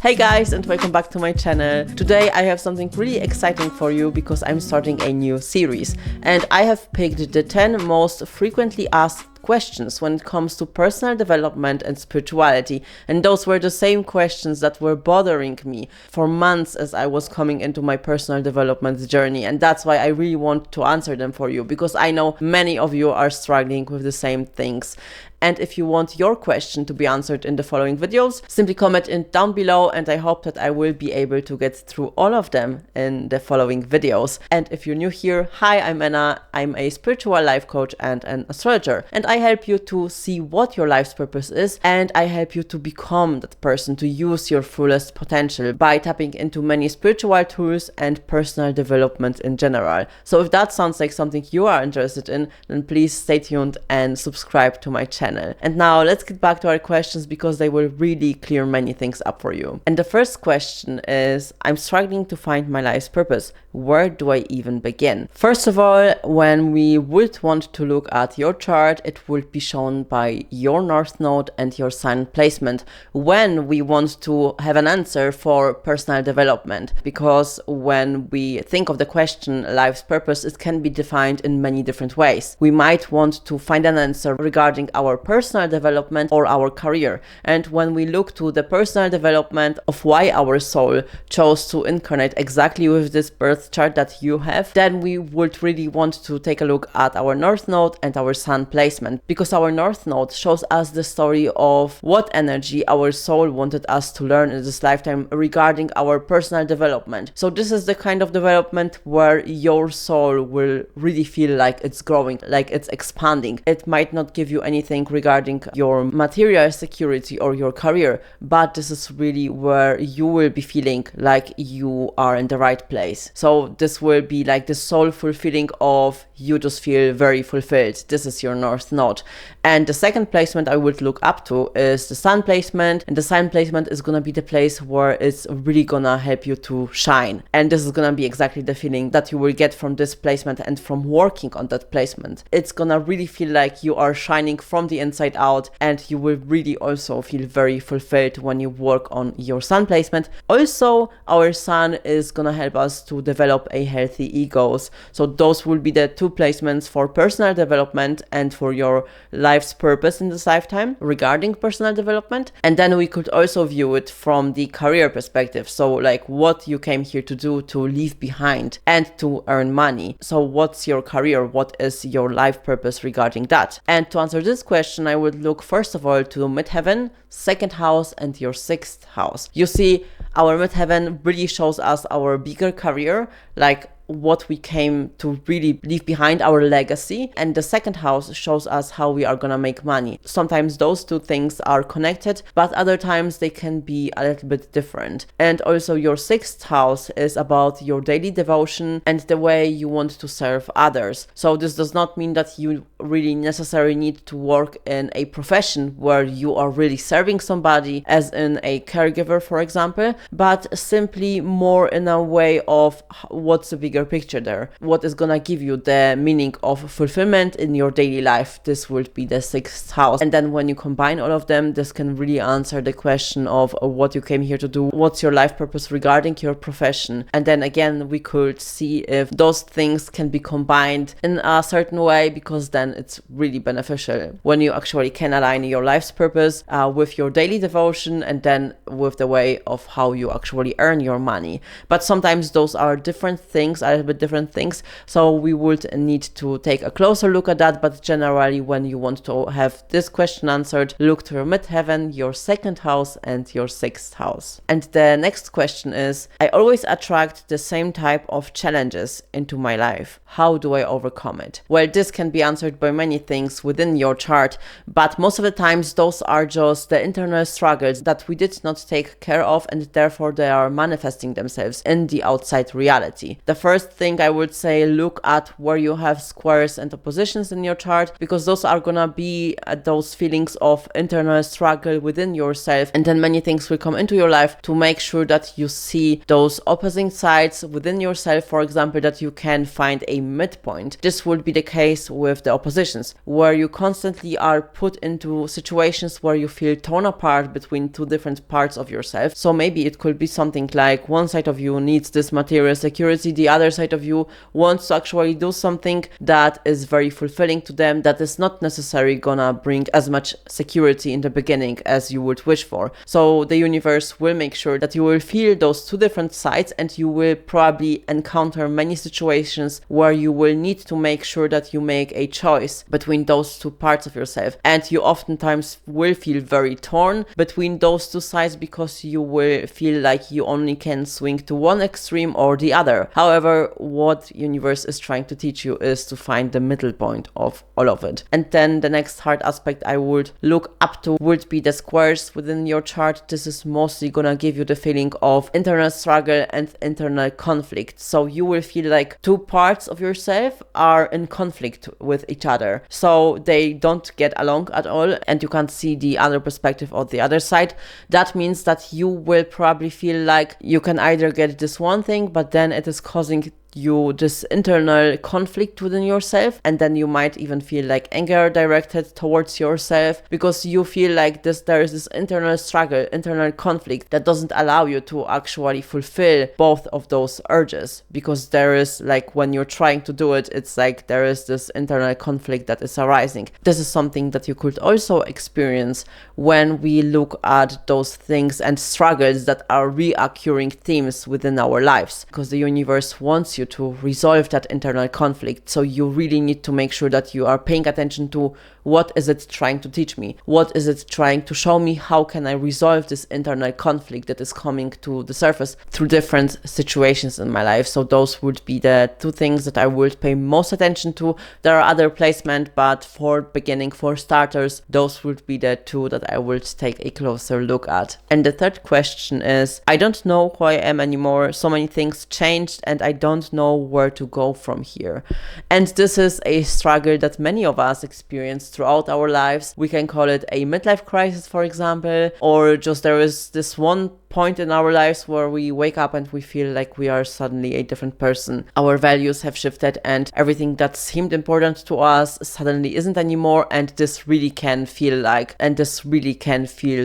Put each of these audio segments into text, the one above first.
Hey guys, and welcome back to my channel. Today I have something really exciting for you because I'm starting a new series and I have picked the 10 most frequently asked questions when it comes to personal development and spirituality, and those were the same questions that were bothering me for months as I was coming into my personal development journey, and that's why I really want to answer them for you, because I know many of you are struggling with the same things. And if you want your question to be answered in the following videos, simply comment it down below, and I hope that I will be able to get through all of them in the following videos. And if you're new here, hi, I'm Anna. I'm a spiritual life coach and an astrologer, and I help you to see what your life's purpose is, and I help you to become that person, to use your fullest potential by tapping into many spiritual tools and personal development in general. So if that sounds like something you are interested in, then please stay tuned and subscribe to my channel. And now let's get back to our questions, because they will really clear many things up for you. And the first question is, I'm struggling to find my life's purpose. Where do I even begin? First of all, when we would want to look at your chart, it will be shown by your North Node and your sign placement when we want to have an answer for personal development. Because when we think of the question life's purpose, it can be defined in many different ways. We might want to find an answer regarding our personal development or our career. And when we look to the personal development of why our soul chose to incarnate exactly with this birth chart that you have, then we would really want to take a look at our North Node and our Sun placement, because our North Node shows us the story of what energy our soul wanted us to learn in this lifetime regarding our personal development. So this is the kind of development where your soul will really feel like it's growing, like it's expanding. It might not give you anything regarding your material security or your career, but this is really where you will be feeling like you are in the right place. So this will be like the soulful feeling of you just feel very fulfilled. This is your North Node. And the second placement I would look up to is the Sun placement, and the Sun placement is gonna be the place where it's really gonna help you to shine. And this is gonna be exactly the feeling that you will get from this placement and from working on that placement. It's gonna really feel like you are shining from the inside out, and you will really also feel very fulfilled when you work on your Sun placement. Also, our Sun is gonna help us to develop a healthy egos. So those will be the two placements for personal development and for your life's purpose in this lifetime regarding personal development. And then we could also view it from the career perspective. So like what you came here to do, to leave behind and to earn money. So what's your career? What is your life purpose regarding that? And to answer this question, I would look first of all to midheaven, second house, and your sixth house. You see, our midheaven really shows us our bigger career, like what we came to really leave behind, our legacy, and the second house shows us how we are gonna make money. Sometimes those two things are connected, but other times they can be a little bit different. And also your sixth house is about your daily devotion and the way you want to serve others. So this does not mean that you really necessarily need to work in a profession where you are really serving somebody, as in a caregiver, for example, but simply more in a way of what's the bigger picture there, what is gonna give you the meaning of fulfillment in your daily life. This would be the sixth house. And then when you combine all of them, this can really answer the question of what you came here to do, what's your life purpose regarding your profession. And then again, we could see if those things can be combined in a certain way, because then it's really beneficial when you actually can align your life's purpose with your daily devotion, and then with the way of how you actually earn your money. But sometimes those are different things, a little bit different things, so we would need to take a closer look at that. But generally, when you want to have this question answered, look to your midheaven, your second house, and your sixth house. And the next question is, I always attract the same type of challenges into my life. How do I overcome it? Well, this can be answered by many things within your chart, but most of the times those are just the internal struggles that we did not take care of, and therefore they are manifesting themselves in the outside reality. The first thing I would say, look at where you have squares and oppositions in your chart, because those are gonna be those feelings of internal struggle within yourself, and then many things will come into your life to make sure that you see those opposing sides within yourself. For example, that you can find a midpoint. This would be the case with the oppositions, where you constantly are put into situations where you feel torn apart between two different parts parts of yourself. So maybe it could be something like one side of you needs this material security, the other side of you wants to actually do something that is very fulfilling to them, that is not necessarily gonna bring as much security in the beginning as you would wish for. So the universe will make sure that you will feel those two different sides, and you will probably encounter many situations where you will need to make sure that you make a choice between those two parts of yourself, and you oftentimes will feel very torn between those two sides because you will feel like you only can swing to one extreme or the other. However, what universe is trying to teach you is to find the middle point of all of it. And then the next hard aspect I would look up to would be the squares within your chart. This is mostly gonna give you the feeling of internal struggle and internal conflict. So you will feel like two parts of yourself are in conflict with each other. So they don't get along at all, and you can't see the other perspective of the other side. That means that you will probably feel like you can either get this one thing, but then it is causing you this internal conflict within yourself, and then you might even feel like anger directed towards yourself because you feel like there is this internal struggle, internal conflict that doesn't allow you to actually fulfill both of those urges, because there is like, when you're trying to do it, it's like there is this internal conflict that is arising. This is something that you could also experience when we look at those things and struggles that are reoccurring themes within our lives, because the universe wants you to resolve that internal conflict. So you really need to make sure that you are paying attention to what is it trying to teach me? What is it trying to show me? How can I resolve this internal conflict that is coming to the surface through different situations in my life? So those would be the two things that I would pay most attention to. There are other placements, but for beginning, for starters, those would be the two that I would take a closer look at. And the third question is, I don't know who I am anymore. So many things changed and I don't know where to go from here. And this is a struggle that many of us experience throughout our lives. We can call it a midlife crisis, for example, or just there is this one point in our lives where we wake up and we feel like we are suddenly a different person. Our values have shifted and everything that seemed important to us suddenly isn't anymore, and this really can feel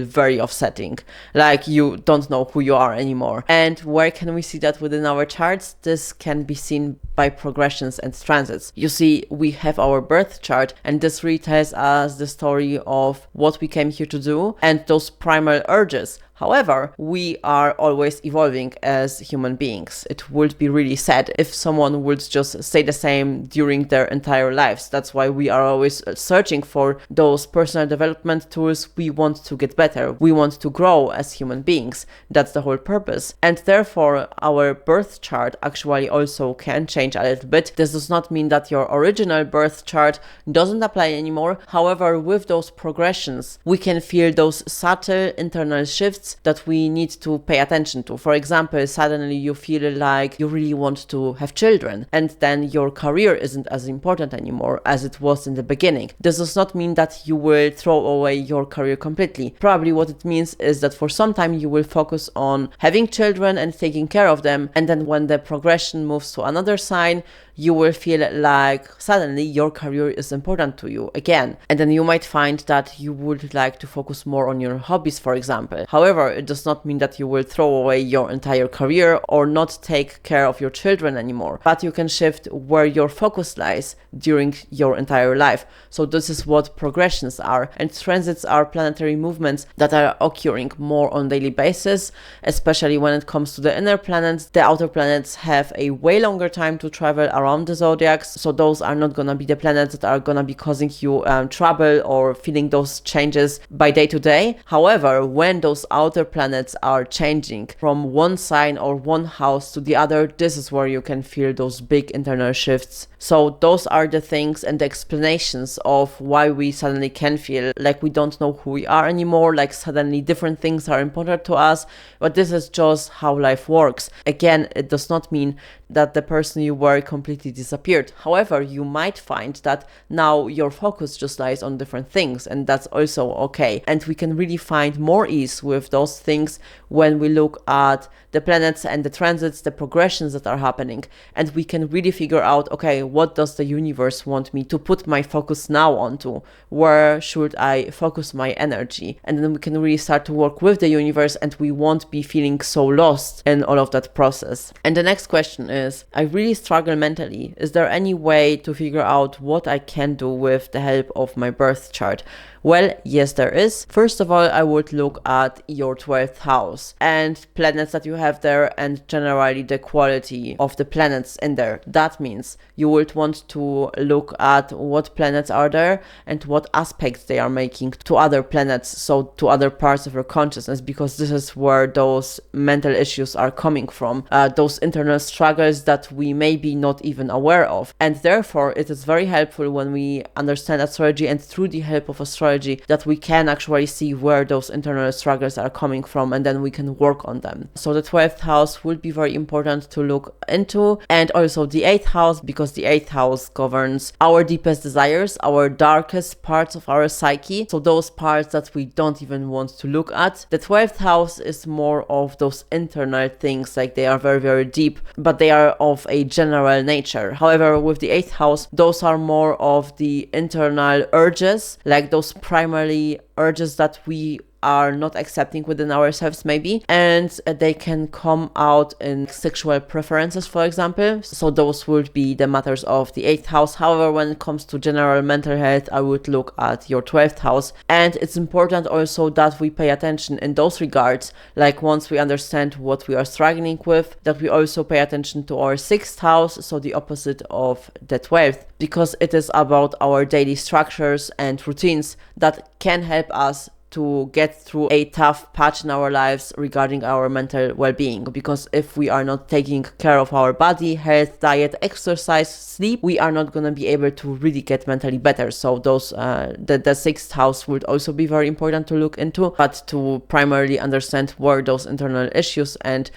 very offsetting. Like you don't know who you are anymore. And where can we see that within our charts? This can be seen by progressions and transits. You see, we have our birth chart, and this really tells us the story of what we came here to do and those primal urges. However, we are always evolving as human beings. It would be really sad if someone would just stay the same during their entire lives. That's why we are always searching for those personal development tools. We want to get better. We want to grow as human beings. That's the whole purpose. And therefore, our birth chart actually also can change a little bit. This does not mean that your original birth chart doesn't apply anymore. However, with those progressions, we can feel those subtle internal shifts that we need to pay attention to. For example, suddenly you feel like you really want to have children, and then your career isn't as important anymore as it was in the beginning. This does not mean that you will throw away your career completely. Probably what it means is that for some time you will focus on having children and taking care of them, and then when the progression moves to another sign, you will feel like suddenly your career is important to you again. And then you might find that you would like to focus more on your hobbies, for example. However, it does not mean that you will throw away your entire career or not take care of your children anymore, but you can shift where your focus lies during your entire life. So this is what progressions are, and transits are planetary movements that are occurring more on a daily basis, especially when it comes to the inner planets. The outer planets have a way longer time to travel around the zodiacs, so those are not gonna be the planets that are gonna be causing you trouble or feeling those changes by day to day. However, when those outer planets are changing from one sign or one house to the other, this is where you can feel those big internal shifts. So those are the things and the explanations of why we suddenly can feel like we don't know who we are anymore, like suddenly different things are important to us, but this is just how life works. Again, it does not mean that the person you were completely disappeared. However, you might find that now your focus just lies on different things, and that's also okay. And we can really find more ease with those things when we look at the planets and the transits, the progressions that are happening, and we can really figure out, okay, what does the universe want me to put my focus now onto? Where should I focus my energy? And then we can really start to work with the universe, and we won't be feeling so lost in all of that process. And the next question is, I really struggle mentally. Is there any way to figure out what I can do with the help of my birth chart? Well, yes, there is. First of all, I would look at your 12th house and planets that you have there, and generally the quality of the planets in there. That means you would want to look at what planets are there and what aspects they are making to other planets, so to other parts of your consciousness, because this is where those mental issues are coming from, those internal struggles that we may be not even aware of. And therefore, it is very helpful when we understand astrology, and through the help of astrology, that we can actually see where those internal struggles are coming from, and then we can work on them. So the 12th house would be very important to look into, and also the 8th house, because the 8th house governs our deepest desires, our darkest parts of our psyche, so those parts that we don't even want to look at. The 12th house is more of those internal things, like they are very, very deep, but they are of a general nature. However, with the 8th house, those are more of the internal urges, like those primarily urges that we are not accepting within ourselves maybe, and they can come out in sexual preferences, for example. So those would be the matters of the 8th house. However, when it comes to general mental health, I would look at your 12th house, and it's important also that we pay attention in those regards, like once we understand what we are struggling with, that we also pay attention to our 6th house, so the opposite of the 12th, because it is about our daily structures and routines that can help us to get through a tough patch in our lives regarding our mental well-being. Because if we are not taking care of our body, health, diet, exercise, sleep, we are not going to be able to really get mentally better. So those the sixth house would also be very important to look into, but to primarily understand where those internal issues and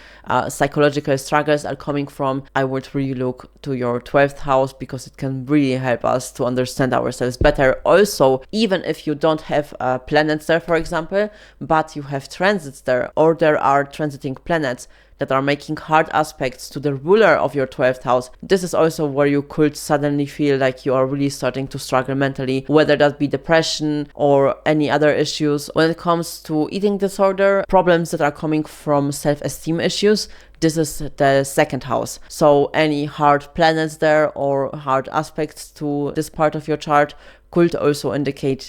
psychological struggles are coming from, I would really look to your 12th house, because it can really help us to understand ourselves better. Also, even if you don't have planets there, for example, but you have transits there, or there are transiting planets that are making hard aspects to the ruler of your 12th house, this is also where you could suddenly feel like you are really starting to struggle mentally, whether that be depression or any other issues. When it comes to eating disorder, problems that are coming from self-esteem issues, this is the second house. So any hard planets there or hard aspects to this part of your chart could also indicate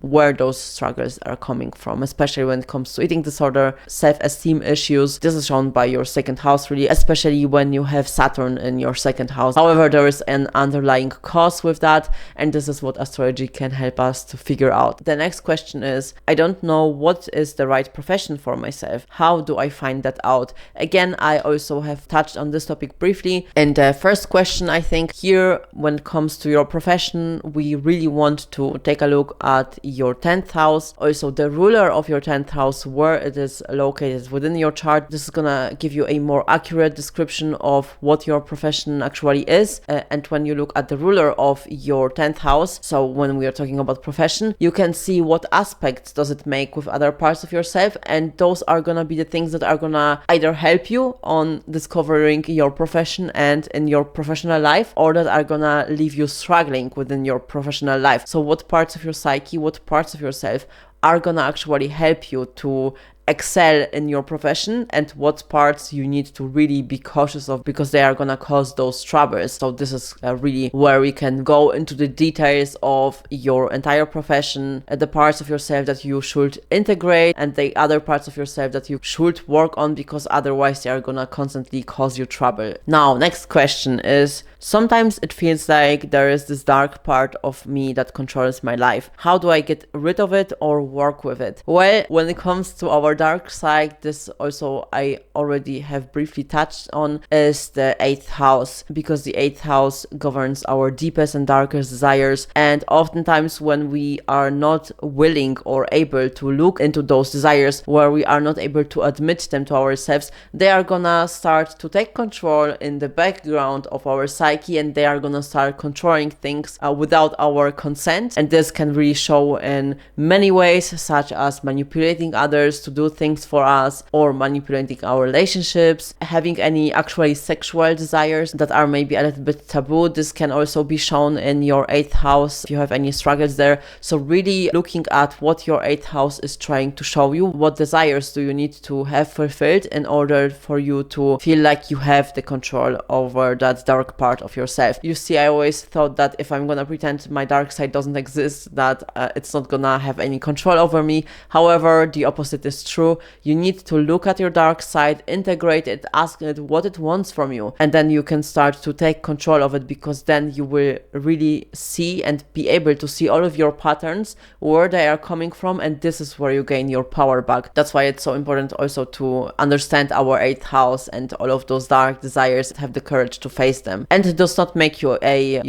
where those struggles are coming from, especially when it comes to eating disorder, self-esteem issues. This is shown by your second house, really, especially when you have Saturn in your second house. However, there is an underlying cause with that, and this is what astrology can help us to figure out. The next question is, I don't know what is the right profession for myself. How do I find that out? Again, I also have touched on this topic briefly. In the first question, I think here, when it comes to your profession, we really want to take a look at your 10th house, also the ruler of your 10th house, where it is located within your chart. This is gonna give you a more accurate description of what your profession actually is. And when you look at the ruler of your 10th house, so when we are talking about profession, you can see what aspects does it make with other parts of yourself, and those are gonna be the things that are gonna either help you on discovering your profession and in your professional life, or that are gonna leave you struggling within your professional life. So what parts of your psyche, what parts of yourself are gonna actually help you to excel in your profession, and what parts you need to really be cautious of, because they are gonna cause those troubles. So this is really where we can go into the details of your entire profession, the parts of yourself that you should integrate, and the other parts of yourself that you should work on, because otherwise they are gonna constantly cause you trouble. Now, next question is, sometimes it feels like there is this dark part of me that controls my life. How do I get rid of it or work with it? Well, when it comes to our dark side, this also I already have briefly touched on, is the 8th house, because the 8th house governs our deepest and darkest desires. And oftentimes when we are not willing or able to look into those desires, where we are not able to admit them to ourselves, they are gonna start to take control in the background of our psyche, and they are gonna start controlling things without our consent. And this can really show in many ways, such as manipulating others to do things for us, or manipulating our relationships, having any actually sexual desires that are maybe a little bit taboo. This can also be shown in your 8th house if you have any struggles there. So really looking at what your 8th house is trying to show you, what desires do you need to have fulfilled in order for you to feel like you have the control over that dark part of yourself. You see, I always thought that if I'm gonna pretend my dark side doesn't exist, that it's not gonna have any control over me. However, the opposite is true. You need to look at your dark side, integrate it, ask it what it wants from you, and then you can start to take control of it, because then you will really see and be able to see all of your patterns, where they are coming from, and this is where you gain your power back. That's why it's so important also to understand our 8th house and all of those dark desires, have the courage to face them. And it does not make you a,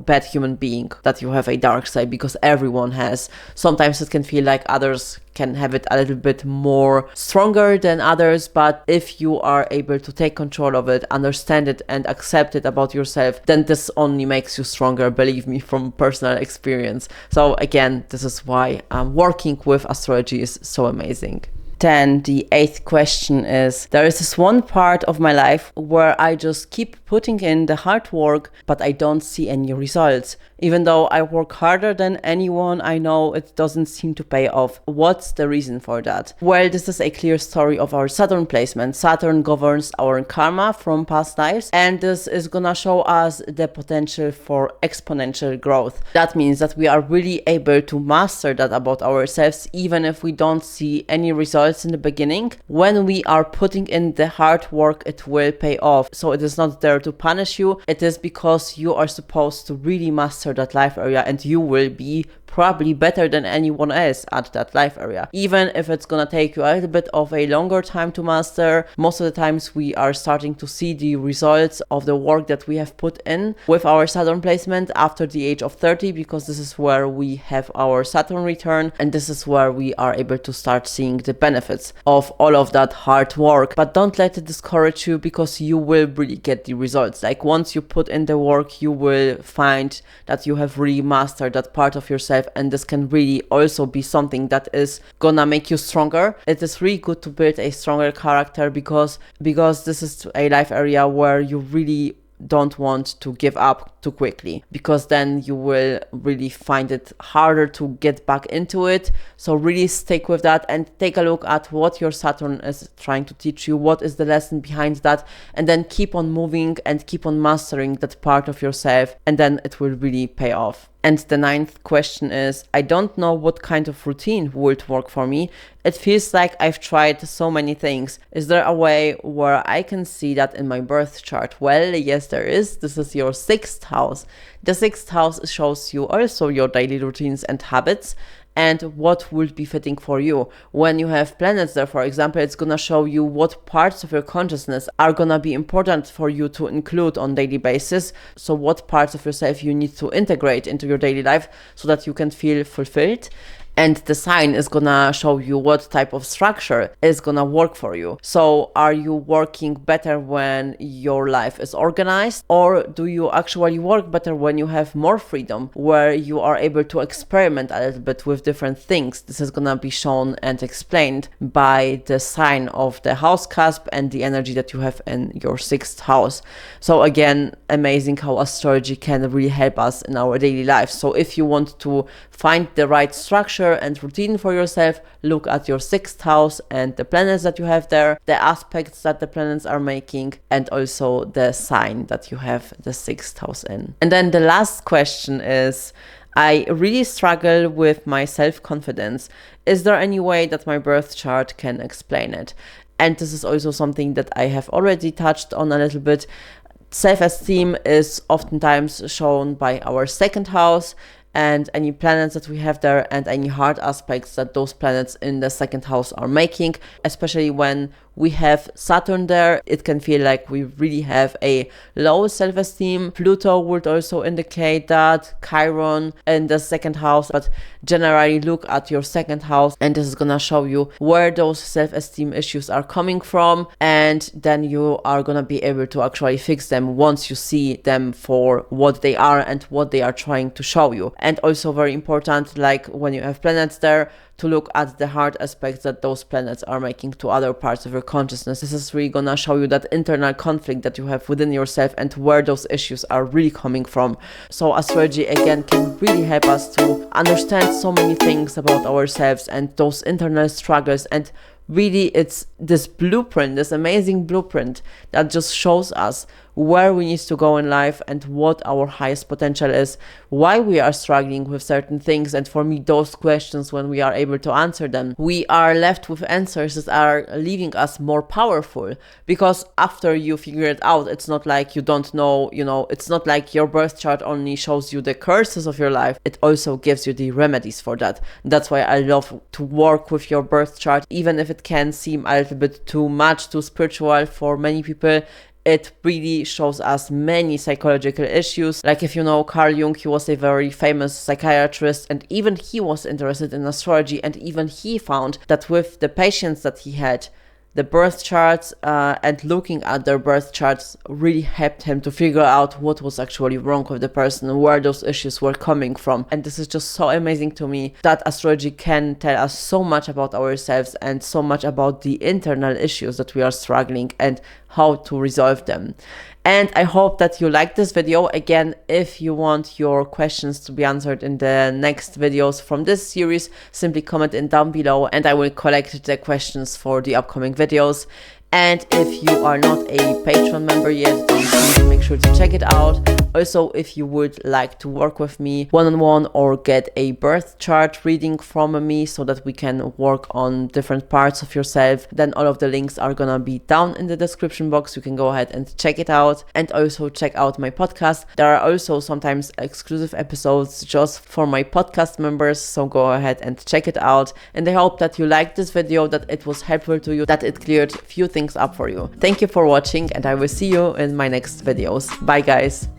bad human being that you have a dark side, because everyone has. Sometimes it can feel like others can have it a little bit more stronger than others, but if you are able to take control of it, understand it, and accept it about yourself, then this only makes you stronger, believe me, from personal experience. So again, this is why working with astrology is so amazing. Then the 8th question is, there is this one part of my life where I just keep putting in the hard work, but I don't see any results. Even though I work harder than anyone I know, it doesn't seem to pay off. What's the reason for that? Well, this is a clear story of our Saturn placement. Saturn governs our karma from past lives, and this is gonna show us the potential for exponential growth. That means that we are really able to master that about ourselves, even if we don't see any results in the beginning. When we are putting in the hard work, it will pay off. So it is not there to punish you. It is because you are supposed to really master that life area, and you will be probably better than anyone else at that life area. Even if it's gonna take you a little bit of a longer time to master, most of the times we are starting to see the results of the work that we have put in with our Saturn placement after the age of 30, because this is where we have our Saturn return, and this is where we are able to start seeing the benefits of all of that hard work. But don't let it discourage you, because you will really get the results. Like, once you put in the work, you will find that you have really mastered that part of yourself, and this can really also be something that is gonna make you stronger. It is really good to build a stronger character, because this is a life area where you really don't want to give up too quickly, because then you will really find it harder to get back into it. So really stick with that and take a look at what your Saturn is trying to teach you, what is the lesson behind that, and then keep on moving and keep on mastering that part of yourself, and then it will really pay off. And the 9th question is, I don't know what kind of routine would work for me. It feels like I've tried so many things. Is there a way where I can see that in my birth chart? Well, yes, there is. This is your 6th house. The 6th house shows you also your daily routines and habits, and what would be fitting for you. When you have planets there, for example, it's gonna show you what parts of your consciousness are gonna be important for you to include on daily basis. So what parts of yourself you need to integrate into your daily life so that you can feel fulfilled. And the sign is gonna show you what type of structure is gonna work for you. So are you working better when your life is organized, or do you actually work better when you have more freedom, where you are able to experiment a little bit with different things? This is gonna be shown and explained by the sign of the house cusp and the energy that you have in your 6th house. So again, amazing how astrology can really help us in our daily life. So if you want to find the right structure and routine for yourself, look at your 6th house and the planets that you have there, the aspects that the planets are making, and also the sign that you have the 6th house in. And then the last question is, I really struggle with my self-confidence. Is there any way that my birth chart can explain it? And this is also something that I have already touched on a little bit. Self-esteem is oftentimes shown by our 2nd house, and any planets that we have there and any hard aspects that those planets in the second house are making. Especially when we have Saturn there, it can feel like we really have a low self-esteem. Pluto would also indicate that, Chiron in the second house, but generally look at your second house and this is gonna show you where those self-esteem issues are coming from, and then you are gonna be able to actually fix them once you see them for what they are and what they are trying to show you. And also very important, like when you have planets there, to look at the hard aspects that those planets are making to other parts of your consciousness. This is really gonna show you that internal conflict that you have within yourself and where those issues are really coming from. So astrology again can really help us to understand so many things about ourselves and those internal struggles, and really it's this blueprint, this amazing blueprint that just shows us where we need to go in life and what our highest potential is, why we are struggling with certain things. And for me, those questions, when we are able to answer them, we are left with answers that are leaving us more powerful, because after you figure it out, it's not like you don't know, it's not like your birth chart only shows you the curses of your life, it also gives you the remedies for that. That's why I love to work with your birth chart, even if it can seem a little bit too much, too spiritual for many people. It really shows us many psychological issues. Like if you know Carl Jung, he was a very famous psychiatrist, and even he was interested in astrology, and even he found that with the patients that he had, the birth charts and looking at their birth charts really helped him to figure out what was actually wrong with the person and where those issues were coming from. And this is just so amazing to me that astrology can tell us so much about ourselves and so much about the internal issues that we are struggling and how to resolve them. And I hope that you liked this video. Again, if you want your questions to be answered in the next videos from this series, simply comment in down below and I will collect the questions for the upcoming videos. And if you are not a Patreon member yet, then please make sure to check it out. Also, if you would like to work with me one-on-one or get a birth chart reading from me so that we can work on different parts of yourself, then all of the links are gonna be down in the description box. You can go ahead and check it out, and also check out my podcast. There are also sometimes exclusive episodes just for my podcast members, so go ahead and check it out. And I hope that you liked this video, that it was helpful to you, that it cleared a few things up for you. Thank you for watching, and I will see you in my next videos. Bye guys.